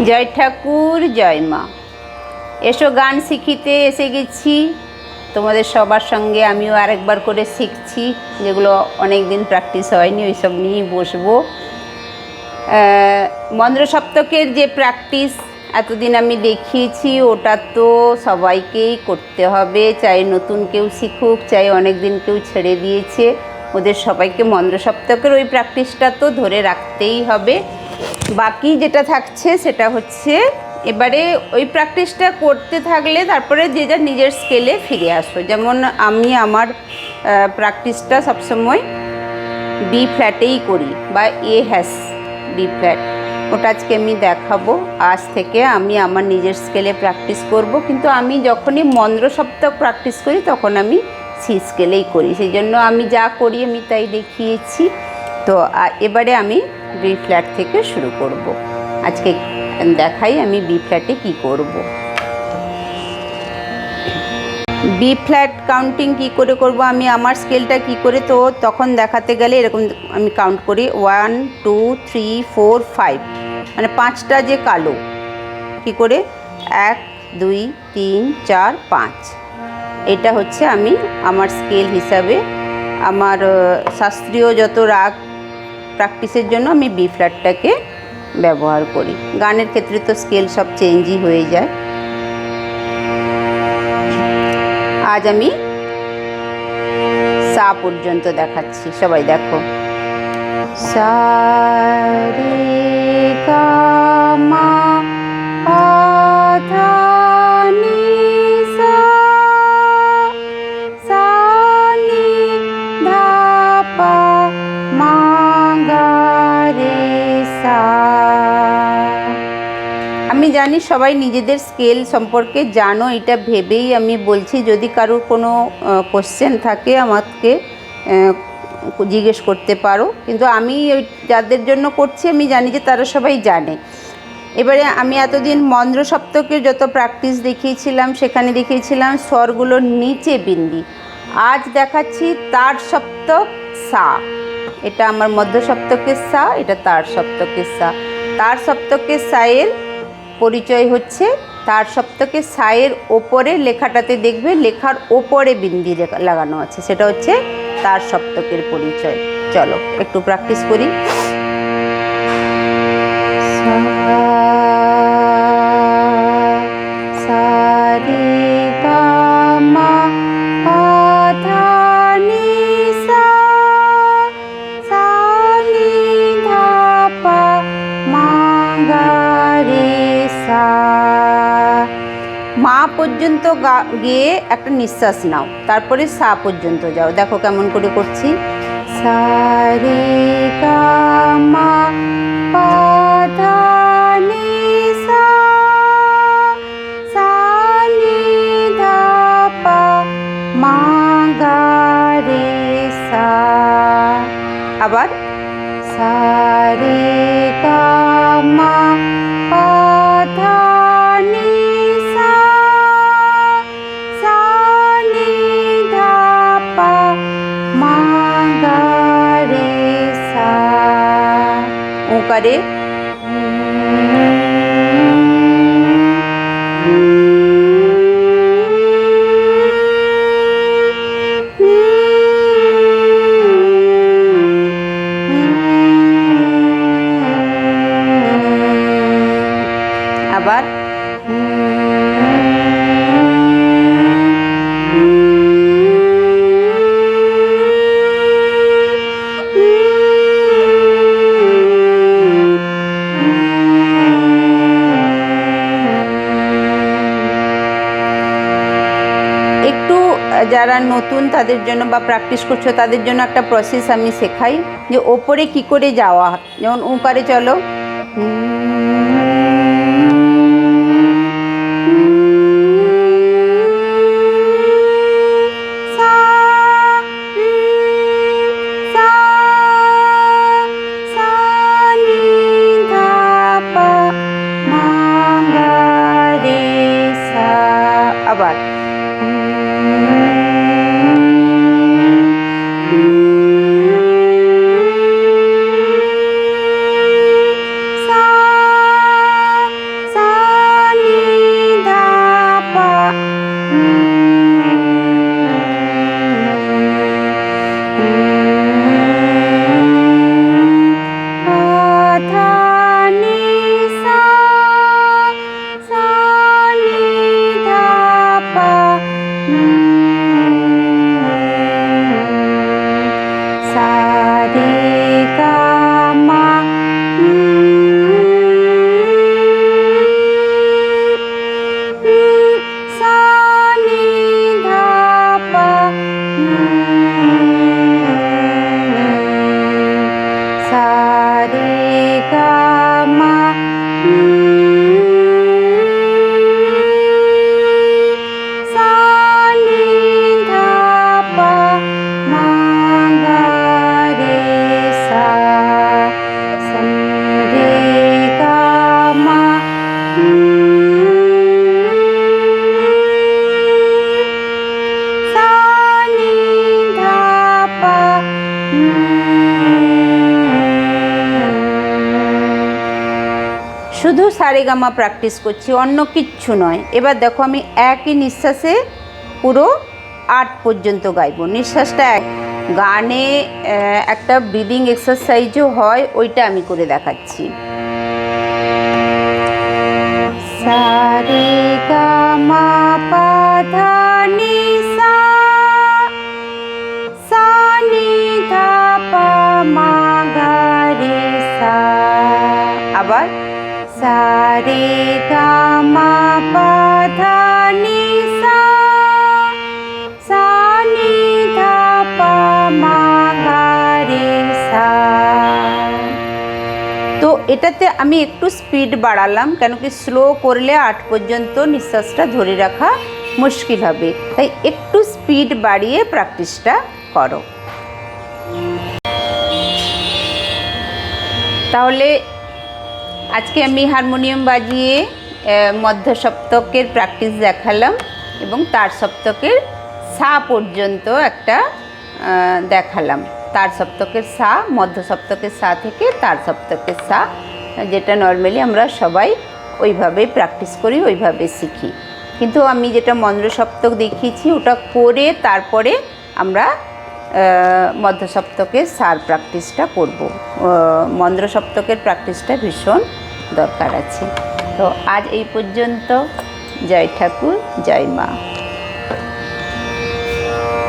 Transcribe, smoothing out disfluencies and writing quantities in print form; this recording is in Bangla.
জয় ঠাকুর, জয় মা। এসো গান শিখিতে এসে গেছি। তোমাদের সবার সঙ্গে আমিও আরেকবার করে শিখছি, যেগুলো অনেক দিন প্র্যাকটিস হয়নি, ওই সব নিয়েই বসবো। মন্দ্র সপ্তকের যে প্র্যাকটিস এতদিন আমি দেখিয়েছি, ওটা তো সবাইকেই করতে হবে, চাই নতুন কেউ শিখুক, চাই অনেক দিন কেউ ছেড়ে দিয়েছে, ওদের সবাইকে মন্দ্র সপ্তকের ওই প্র্যাকটিসটা তো ধরে রাখতেই হবে। বাকি যেটা থাকছে সেটা হচ্ছে এবারে ওই প্র্যাকটিসটা করতে থাকলে তারপরে যে যার নিজের স্কেলে ফিরে আসো। যেমন আমি আমার প্র্যাকটিসটা সবসময় বি ফ্ল্যাটেই করি, বা এ হ্যাস বি ফ্ল্যাট, ওটা আজকে আমি দেখাবো। আজ থেকে আমি আমার নিজের স্কেলে প্র্যাকটিস করব, কিন্তু আমি যখনই মন্দ্র সপ্তক প্র্যাকটিস করি তখন আমি সি স্কেলেই করি, সেই জন্য আমি যা করি আমি তাই দেখিয়েছি। তো এবারে আমি বি ফ্ল্যাট থেকে শুরু করব। আজকে দেখাই আমি বি ফ্ল্যাটে কী করব। বি ফ্ল্যাট কাউন্টিং কী করে করব, আমি আমার স্কেলটা কী করে, তো তখন দেখাতে গেলে এরকম আমি কাউন্ট করি 1 2 3 4 5, মানে 5টা যে কালো, কী করে 1 2 3 4 5, এটা হচ্ছে আমি আমার স্কেল হিসাবে আমার শাস্ত্রীয় যত রাগ প্র্যাকটিসের জন্য আমি বি ফ্ল্যাটটাকে ব্যবহার করি। গানের ক্ষেত্রে তো স্কেল সব চেঞ্জই হয়ে যায়। আজ আমি সা পর্যন্ত দেখাচ্ছি, সবাই দেখো। সা রে গা মা পা ধা নি সা, সা নি ধা পা মা গা রে সা। আমি জানি সবাই নিজেদের স্কেল সম্পর্কে জানো, এটা ভেবেই আমি বলছি। যদি কারোর কোনো কোশ্চেন থাকে আমাকে জিজ্ঞেস করতে পারো, কিন্তু আমি ওই যাদের জন্য করছি আমি জানি যে তারা সবাই জানে। এবারে আমি এতদিন মন্দ্র সপ্তকের যত প্র্যাকটিস দেখিয়েছিলাম সেখানে দেখিয়েছিলাম স্বরগুলোর নিচে বিন্দি। আজ দেখাচ্ছি তার সপ্তক সা। এটা আমার মধ্য সপ্তকের সা, এটা তার সপ্তকের সা। তার সপ্তকের সায়ের পরিচয় হচ্ছে, তার সপ্তকের সায়ের ওপরে লেখাটাতে দেখবে লেখার ওপরে বিন্দি লাগানো আছে, সেটা হচ্ছে তার সপ্তকের পরিচয়। চলো একটু প্র্যাকটিস করি। সা রে গা মা পা ধা নি সা, সা নি ধা পা মা গা রে সা। মা পর্যন্ত গিয়ে একটা নিঃশ্বাস নাও, তারপরে সা পর্যন্ত যাও। দেখো কেমন করে করছি। সা রে গা মা পা ধা নি সা, সা নি ধা পা মা গা রে সা। আবার সা রে গা মা পা ধা নি সা, সা নি ধা পা মা গা রে সা। ওকারে আবার একটু যারা নতুন তাদের জন্য বা প্র্যাকটিস করছো তাদের জন্য একটা প্রসেস আমি শেখাই, যে ওপরে কি করে যাওয়া। যেমন ওকারে চলো, আবার সা শুধু সারেগামা প্র্যাকটিস করছি, অন্য কিচ্ছু নয়। এবার দেখো আমি একই নিঃশ্বাসে পুরো 8 পর্যন্ত গাইব। নিঃশ্বাসটা গানে একটা ব্রিদিং এক্সারসাইজও হয়, ওইটা আমি করে দেখাচ্ছি। সারেগামা পা ধা নি সা, সা নি ধা পা মা গা রে সা। আবার সারেগামা পা ধা নি সা, সা নি ধা পা মা গা রে সা। তো এটাতে আমি একটু স্পিড বাড়ালাম, কেন কি স্লো করলে 8 পর্যন্ত নিঃশ্বাসটা ধরে রাখা মুশকিল হবে, তাই একটু স্পিড বাড়িয়ে প্র্যাকটিসটা করো। তাহলে আজকে আমি হারমোনিয়াম বাজিয়ে মধ্য সপ্তকের প্র্যাকটিস দেখালাম এবং তার সপ্তকের সা পর্যন্ত একটা দেখালাম। তার সপ্তকের সা, মধ্য সপ্তকের সা থেকে তার সপ্তকের সা, যেটা নর্মালি আমরা সবাই ওইভাবেই প্র্যাকটিস করি, ওইভাবে শিখি। কিন্তু আমি যেটা মন্দ্র সপ্তক দেখিয়েছি ওটা করে তারপরে আমরা মধ্য সপ্তকের সার প্র্যাকটিসটা করব। মন্দ্র সপ্তকের প্র্যাকটিসটা ভীষণ দরকার আছে। তো আজ এই পর্যন্ত। জয় ঠাকুর, জয় মা।